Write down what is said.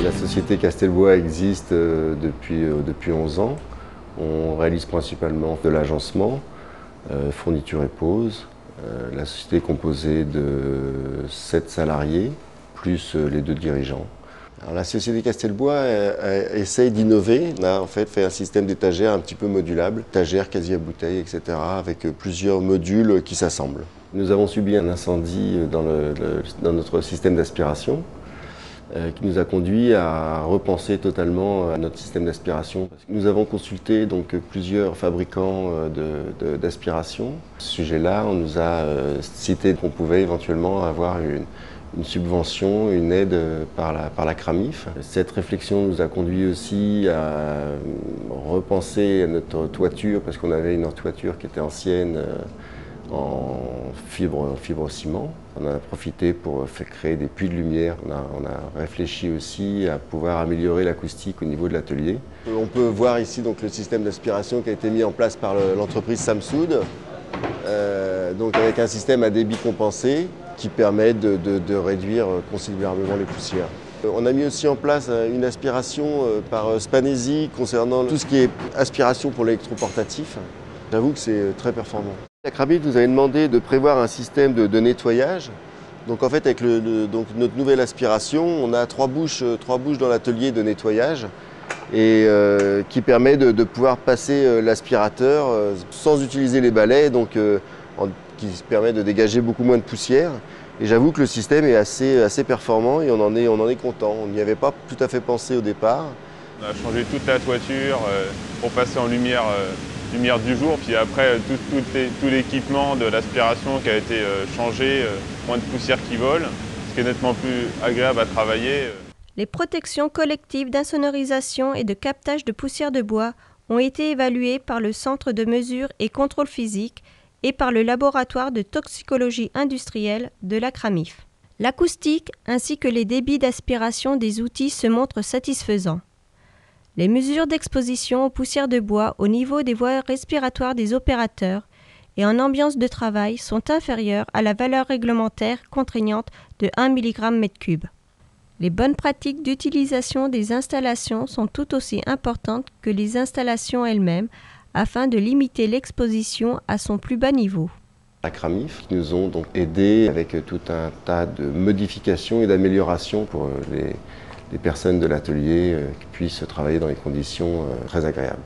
La société Castelbois existe depuis 11 ans. On réalise principalement de l'agencement, fourniture et pose. La société est composée de 7 salariés, plus les 2 dirigeants. Alors, la société Castelbois essaye d'innover. On a en fait un système d'étagères un petit peu modulable, étagères quasi à bouteille, etc., avec plusieurs modules qui s'assemblent. Nous avons subi un incendie dans notre système d'aspiration qui nous a conduit à repenser totalement notre système d'aspiration. Nous avons consulté donc plusieurs fabricants d'aspiration. À ce sujet-là, on nous a cité qu'on pouvait éventuellement avoir une subvention, une aide par la CRAMIF. Cette réflexion nous a conduit aussi à repenser notre toiture, parce qu'on avait une toiture qui était ancienne en fibre ciment. On en a profité pour créer des puits de lumière. On a réfléchi aussi à pouvoir améliorer l'acoustique au niveau de l'atelier. On peut voir ici donc le système d'aspiration qui a été mis en place par l'entreprise Samsud, donc avec un système à débit compensé qui permet de réduire considérablement les poussières. On a mis aussi en place une aspiration par Spanesi concernant tout ce qui est aspiration pour l'électroportatif. J'avoue que c'est très performant. La CRAMIF nous avait demandé de prévoir un système de nettoyage. Donc en fait avec notre nouvelle aspiration, on a trois bouches dans l'atelier de nettoyage et qui permet de pouvoir passer l'aspirateur sans utiliser les balais, donc qui permet de dégager beaucoup moins de poussière. Et j'avoue que le système est assez performant et on en est content. On n'y avait pas tout à fait pensé au départ. On a changé toute la toiture pour passer en lumière du jour, puis après tout l'équipement de l'aspiration qui a été changé, moins de poussière qui vole, ce qui est nettement plus agréable à travailler. Les protections collectives d'insonorisation et de captage de poussière de bois ont été évaluées par le Centre de mesure et contrôle physique et par le laboratoire de toxicologie industrielle de la CRAMIF. L'acoustique ainsi que les débits d'aspiration des outils se montrent satisfaisants. Les mesures d'exposition aux poussières de bois au niveau des voies respiratoires des opérateurs et en ambiance de travail sont inférieures à la valeur réglementaire contraignante de 1 mg/m3. Les bonnes pratiques d'utilisation des installations sont tout aussi importantes que les installations elles-mêmes afin de limiter l'exposition à son plus bas niveau. La CRAMIF nous ont donc aidés avec tout un tas de modifications et d'améliorations pour les personnes de l'atelier qui puissent travailler dans des conditions très agréables.